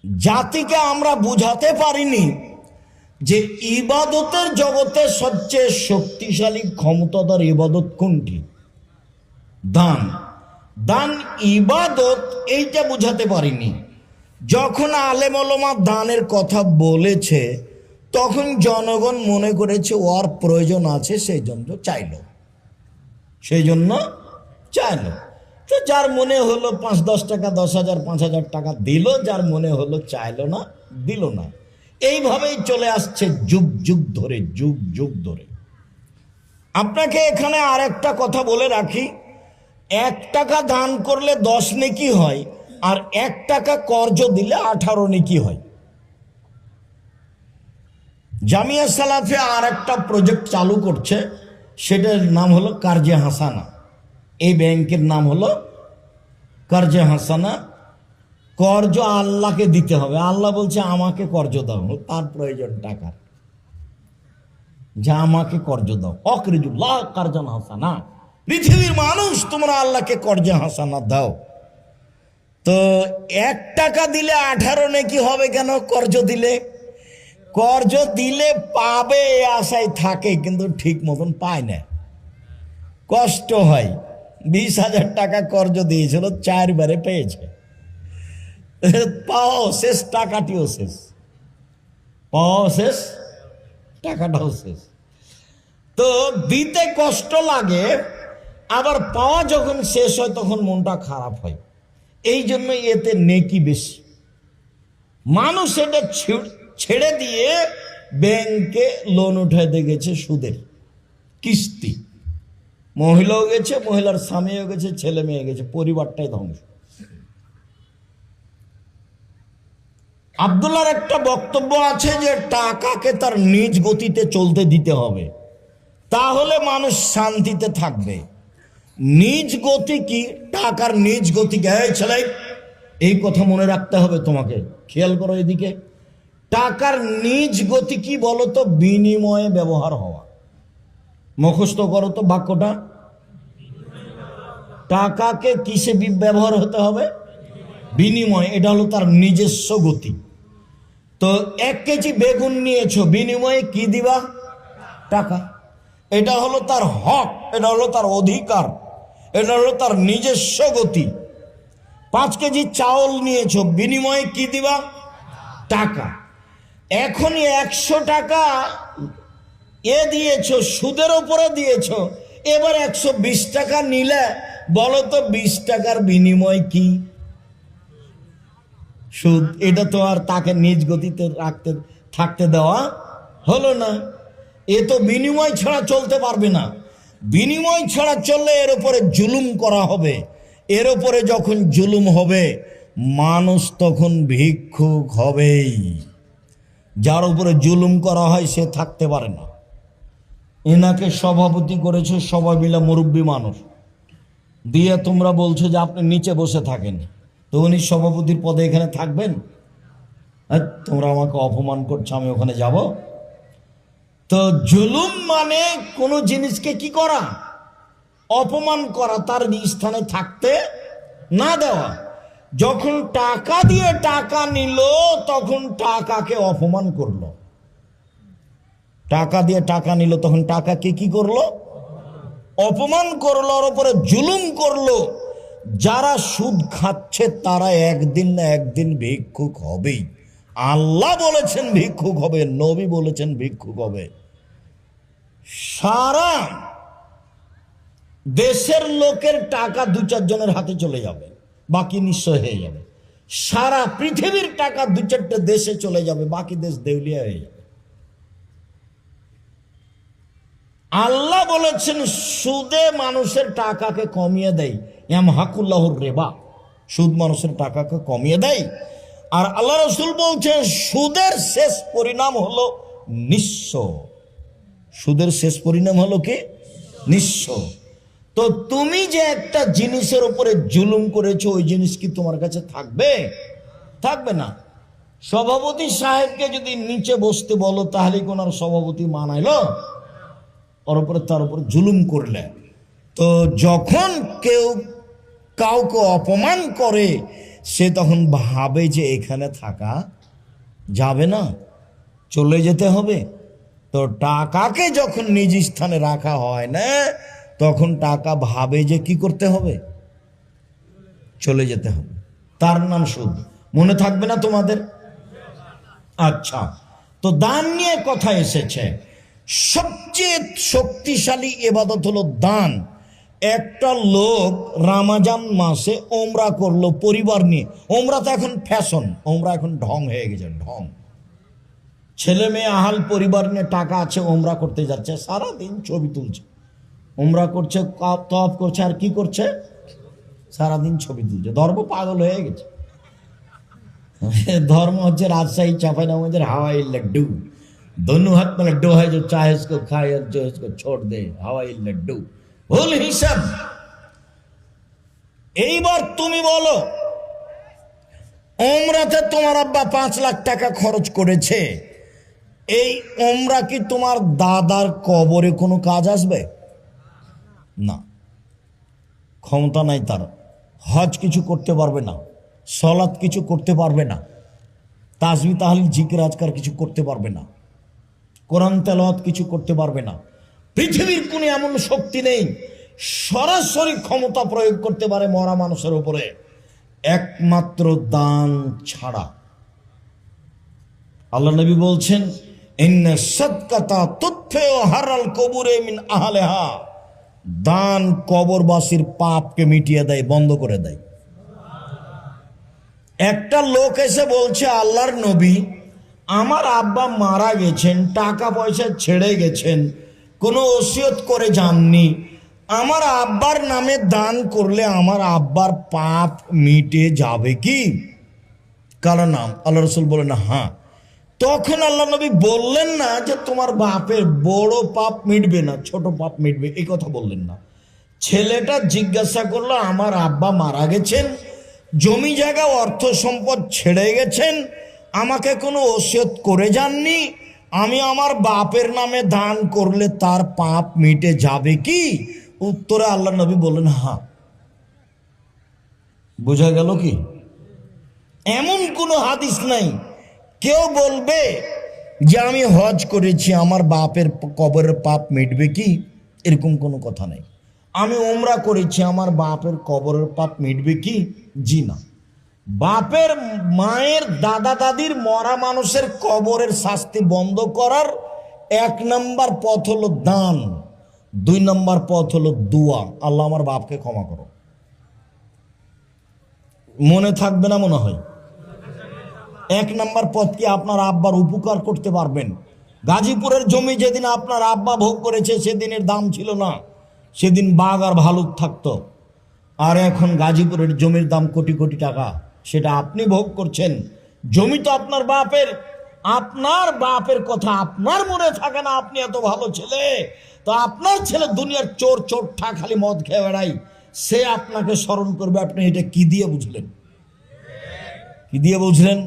জাতিকে আমরা বুঝাতে পারিনি যে ইবাদতের জগতে সবচেয়ে শক্তিশালী ক্ষমতাধর ইবাদত কোনটি? দান। দান ইবাদত, এইটা বুঝাতে পারিনি। যখন আলেম ওলামা দানের কথা বলেছে তখন জনগণ মনে করেছে ওর প্রয়োজন আছে, সেই জন্য চাইলো। তো যার মনে হলো 5-10 টাকা, 10,000 5,000 টাকা দিল, যার মনে হলো চাইলো না, দিল না। এইভাবেই চলে আসছে যুগ যুগ ধরে। আপনাকে এখানে আর একটা কথা বলে রাখি, 1 টাকা দান করলে 10 নেকি হয়, আর 1 টাকা কর্জ দিলে 18 নেকি হয়। জামিয়া সালাফে আর একটা প্রজেক্ট চালু করছে, সেটার নাম হলো কার্জে হাসানা। এই ব্যাংকের নাম হলো কার্জে হাসানা। কর্জ আল্লাহকে দিতে হবে। আল্লাহ বলছে আমাকে কর্জ দাও, তার প্রয়োজন টাকার, যা আমাকে কর্জ দাও। অকরিজুল্লাহ কার্জান হাসানা, পৃথিবীর মানুষ তোমরা আল্লাহকে কর্জে হাসানা দাও। তো 1 টাকা দিলে 18 নেকি হবে কেন? কর্জ দিলে পাবে এ আশায় থাকে, কিন্তু ঠিক মতন পায় না, কষ্ট হয়। 20,000 টাকা কর্জ দিয়েছিল, 4 বারে পেয়েছে, পাওয়াও শেষ, টাকাটিও শেষ, টাকাটাও শেষ। তো দিতে কষ্ট লাগে, আবার পাওয়া যখন শেষ হয় তখন মনটা খারাপ হয়। এই জন্য এতে নেকি বেশি। মানুষ এটা ছেড়ে দিয়ে ব্যাংকে লোন উঠাইতে গেছে, সুদের কিস্তি। মহিলাও গেছে, মহিলার স্বামীও গেছে, ছেলে মেয়ে গেছে, পরিবারটাই ধ্বংস। আব্দুল্লাহর একটা বক্তব্য আছে যে টাকাকে তার নিজ গতিতে চলতে দিতে হবে, তাহলে মানুষ শান্তিতে থাকবে। নিজ গতি কি? টাকার নিজ গতি কি? ছেলে, এই কথা মনে রাখতে হবে তোমাকে, খেয়াল করো এদিকে। টাকার নিজ গতি কি বলো তো? বিনিময়ে ব্যবহার হওয়া। মুখস্থ করো তো বাক্যটা। টাকাকে কিসে ব্যবহার হতে হবে? বিনিময়। এটা হলো তার নিজস্ব গতি। তো 1 কেজি বেগুন নিয়েছো, বিনিময়ে কি দিবা? টাকা। এটা হলো তার হক, এটা হলো তার অধিকার, এটা হলো তার নিজস্ব গতি। 5 কেজি চাউল নিয়েছো, বিনিময়ে কি দিবা? টাকা। এখনই 100 টাকা দিয়েছো, সুদের উপরে দিয়েছো, এবার 120 টাকা নিলে বলো তো 20 টাকার বিনিময় কি? সুদ। এটা তো আর তাকে নিজ গতিতে থাকতে দেওয়া হলো না। এ তো বিনিময় ছাড়া চলতে পারবে না। বিনিময় ছাড়া চললে এর উপরে জুলুম করা হবে। এর উপরে যখন জুলুম হবে, মানুষ তখন ভিক্ষুক হবেই। যার উপরে জুলুম করা হয় সে থাকতে পারে না। এনাকে সভাপতি করেছে সবাই মিলে, মুরব্বী মানুষ দিয়ে, তোমরা বলছো যে আপনি নিচে বসে থাকেন, তো উনি সভাপতির পদে এখানে থাকবেন? তোমরা আমাকে অপমান করছো, আমি ওখানে যাব? তো জুলুম মানে কোনো জিনিসকে কি করা? অপমান করা, তার স্থানে থাকতে না দেওয়া। যখন টাকা দিয়ে টাকা নিল তখন টাকাকে অপমান করলো। টাকা দিয়ে টাকা নিল তখন টাকাকে কি করলো? অপমান করলো, ওর উপরে জুলুম করলো। যারা সুদ খাচ্ছে তারা একদিন না একদিন ভিক্ষুক হবেই। আল্লাহ বলেছেন ভিক্ষুক হবে, নবী বলেছেন ভিক্ষুক হবে। সারা দেশের লোকের টাকা 2-4 জনের হাতে চলে যাবে, বাকি নিঃস্ব হয়ে যাবে। সারা পৃথিবীর টাকা 2-4টে দেশে চলে যাবে, বাকি দেশ দেউলিয়া হয়ে যাবে। আল্লাহ বলেছেন সুদে মানুষের টাকাকে কমিয়ে দেয়, ইয়ামহাকুল্লাহুর রিবা। সুদ মানুষের টাকাকে কমিয়ে দেয়। আর আল্লাহ রাসূল বলছেন সুদের শেষ পরিণাম হলো নিঃস্ব। সুদের শেষ পরিণাম হলো কি? নিঃস্ব। তো তুমি যে একটা জিনিসের উপরে জুলুম করেছো, ওই জিনিস কি তোমার কাছে থাকবে? থাকবে না। সভাপতি সাহেবকে যদি নিচে বসতে বলো, তাহলে কোনার সভাপতি মানাইলো? তার উপর জুলুম করলে। তো যখন কেউ কাউকে অপমান করে, সে তখন ভাবে যে এখানে থাকা যাবে না, চলে যেতে হবে। তো টাকাকে যখন নিজ স্থানে রাখা হয় না, তখন টাকা ভাবে যে কি করতে হবে, চলে যেতে হবে। তার নাম সুদ। মনে থাকবে না তোমাদের? আচ্ছা, তো দান নিয়ে কথা এসেছে। সবচেয়ে শক্তিশালী ইবাদত হলো দান। একটা লোক রমজান মাসে ওমরা করলো পরিবার নিয়ে। ওমরা তো এখন ফ্যাশন, ওমরা এখন ঢং হয়ে গেছে, ঢং। ছেলে মেয়ে আহাল পরিবার নিয়ে টাকা আছে, ওমরা করতে যাচ্ছে, সারাদিন ছবি তুলছে, ওমরা করছে, তওয়াফ করছে, আর কি করছে, সারাদিন ছবি তুলছে। ধর্ম পাগল হয়ে গেছে। धर्म হচ্ছে राजशाही चांपाइनबाबगंज हवाई लड्डू, दोनों हाथ में लड्डू है, जो चाहे उसको खाए और जो उसको छोड़ दे, हवाई लड्डू। ভুল হিসাব। এইবার তুমি বলো, ওমরাতে তোমার আব্বা 5 লাখ টাকা খরচ করেছে, এই ওমরা কি তোমার দাদার কবরে কোনো কাজ আসবে? না, ক্ষমতা নাই তার। হজ কিছু করতে পারবে না, সলাৎ কিছু করতে পারবে না, তাসবিহ তাহলিল জিকির আজকার কিছু করতে পারবে না, কোরআন তেলাওয়াত কিছু করতে পারবে না। পৃথিবীর কোনো এমন শক্তি নেই সরাসরি ক্ষমতা প্রয়োগ করতে পারে মরা মানুষের উপরে, একমাত্র দান ছাড়া। আল্লাহ নবী বলছেন, ইন্না সাদকাতা তুতফিউ হারাল কবুরে মিন আহলিহা, দান কবরবাসীর পাপকে মিটিয়ে দেয়, বন্ধ করে দেয়। একটা লোক এসে বলছে, আল্লাহর নবী, আমার আব্বা মারা গেছেন, টাকা পয়সা ছেড়ে গেছেন, কোনো ওসিয়ত করে যাননি, আমার আব্বার নামে দান করলে আমার আব্বার পাপ মিটে যাবে কি? কারো নাম আল্লাহ রসুল বলেন হ্যাঁ। তখন আল্লাহ নবী বললেন না যে তোমার বাপের বড় পাপ মিটবে না, ছোট পাপ মিটবে, এই কথা বললেন না। ছেলেটা জিজ্ঞাসা করলো, আমার আব্বা মারা গেছেন, জমি জায়গা অর্থ সম্পদ ছেড়ে গেছেন, আমাকে কোনো ওসিয়ত করে যাননি, আমি আমার বাপের নামে দান করলে তার পাপ মিটে যাবে কি? উত্তরে আল্লাহ নবী বললেন হ্যাঁ। বোঝা গেল কি? এমন কোনো হাদিস নাই কেউ বলবে যে আমি হজ করেছি, আমার বাপের কবরের পাপ মিটবে কি, এরকম কোনো কথা নেই। আমি ওমরা করেছি, আমার বাপের কবরের পাপ মিটবে কি? জি না। বাপের, মায়ের, দাদা দাদির মরা মানুষের কবরের শাস্তি বন্ধ করার 1 নম্বর পথ হলো দান, 2 নম্বর পথ হলো দোয়া, আল্লাহ আমার বাপকে ক্ষমা করো। মনে থাকবে না মনে হয়? 1 নম্বর পথ কি, আপনার আব্বার উপকার করতে পারবেন। গাজীপুরের জমি যেদিন আপনার আব্বা ভোগ করেছে সেদিনের দাম ছিল না, সেদিন বাঘ আর ভালুক থাকতো। আর এখন গাজীপুরের জমির দাম কোটি কোটি টাকা, সেটা আপনি ভোগ করছেন। জমি তো আপনার বাপের, আপনার বাপের কথা আপনার মনে থাকে না। আপনি এত ভালো ছেলে, তো আপনার ছেলে দুনিয়ার চোর চোরঠা খালি মদ খেয়ে বেড়াই, সে আপনাকে স্মরণ করবে। আপনি এটা কি দিয়ে বুঝলেন? কি দিয়ে বুঝলেন?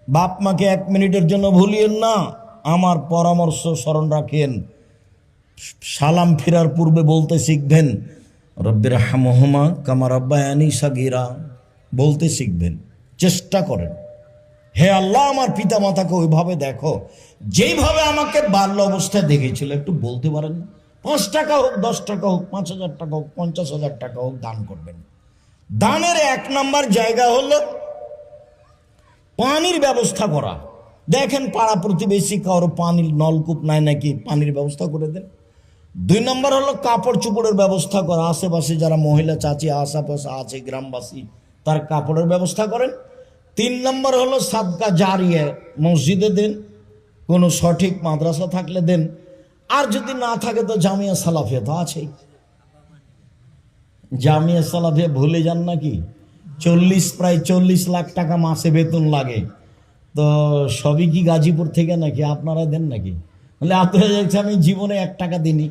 বাপ মাকে 1 মিনিটের জন্য ভুলিয়েন না। আমার পরামর্শ স্মরণ রাখেন, সালাম ফেরার পূর্বে বলতে শিখবেন, রব্বির হামহুমা কামা রাব্বায়ানি সাগীরা, বলতে শিখবেন, চেষ্টা করেন। হে আল্লাহ, আমার পিতা মাতাকে ওইভাবে দেখো যেইভাবে আমাকে বাল্য অবস্থায় দেখেছিল। একটু বলতে পারেন না? 5 টাকা হোক, 10 টাকা হোক, 5,000 টাকা হোক, 50,000 টাকা হোক, দান করবেন। দানের 1 নম্বর জায়গা হলো পানির ব্যবস্থা করা। দেখেন পাড়া প্রতিবেশী কারো পানির নলকূপ নাই নাকি, পানির ব্যবস্থা করে দেন। 2 নম্বর হলো কাপড় চোপড়ের ব্যবস্থা করা, আশেপাশে যারা মহিলা চাচি আশেপাশে আছে গ্রামবাসী, তার কাপড়ের ব্যবস্থা করেন। 3 নম্বর হলো সাদকা জারিয়া, মসজিদে দেন, কোনো সঠিক মাদ্রাসা থাকলে দেন, আর যদি না থাকে তো জামিয়া সালাফিয়া তো আছেই। জামিয়া সালাফিয়া ভুলে যান নাকি? প্রায় 40 লাখ টাকা মাসে বেতন লাগে, তো সবই কি গাজীপুর থেকে নাকি? আপনারা দেন নাকি? বলে আপনারা যাচ্ছে আমি জীবনে 1 টাকা দিইনি।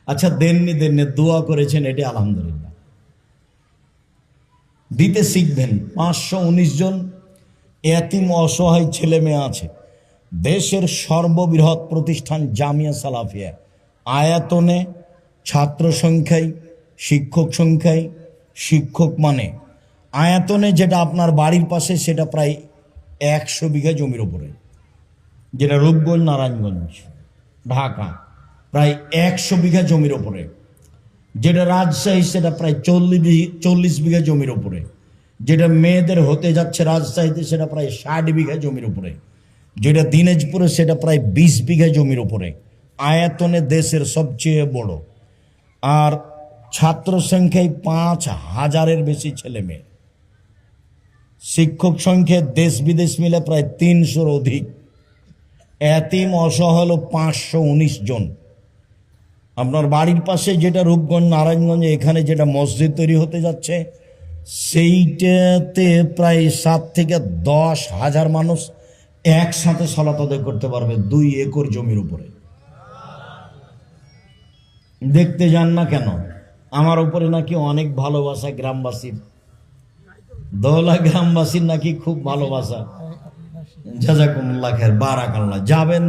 আচ্ছা, দেননি, দোয়া করেছেন, এটি আলহামদুলিল্লাহ। দিতে শিখবেন। 519 জন এতিম অসহায় ছেলে মেয়ে আছে। দেশের সর্ববৃহৎ প্রতিষ্ঠান জামিয়া সালাফিয়া, আয়াতনে, ছাত্র সংখ্যায়, শিক্ষক সংখ্যায়, শিক্ষক মানে আয়তনে যেটা আপনার বাড়ির পাশে সেটা প্রায় 100 বিঘা জমির ওপরে, যেটা রূপগঞ্জ নারায়ণগঞ্জ ঢাকা প্রায় 100 বিঘা জমির ওপরে, যেটা রাজশাহী সেটা প্রায় 40 বিঘা জমির ওপরে, যেটা মেয়েদের হতে যাচ্ছে রাজশাহীতে সেটা প্রায় 60 বিঘা জমির উপরে, যেটা দিনাজপুরে সেটা প্রায় 20 বিঘা জমির উপরে। আয়তনে দেশের সবচেয়ে বড়, আর ছাত্র সংখ্যায় 5,000-এর বেশি ছেলে মেয়ে, শিক্ষক সংখ্যা দেশ বিদেশ মিলে প্রায় 300-র অধিক, এতিম অসহায় 519 জন। আপনার বাড়ির পাশে যেটা রূপগঞ্জ নারায়ণগঞ্জে এখানে যেটা মসজিদ তৈরি হতে যাচ্ছে সেইটাতে প্রায় 7 থেকে 10 হাজার মানুষ একসাথে সালাত আদায় করতে পারবে 2 একর জমির উপরে। দেখতে যান না কেন? আমার উপরে নাকি অনেক ভালোবাসা গ্রামবাসীর, দোলা গ্রামবাসীর নাকি খুব ভালোবাসা। জাযাকুমুল্লাহ খায়ের, বারাকাল্লাহ। যাবেন।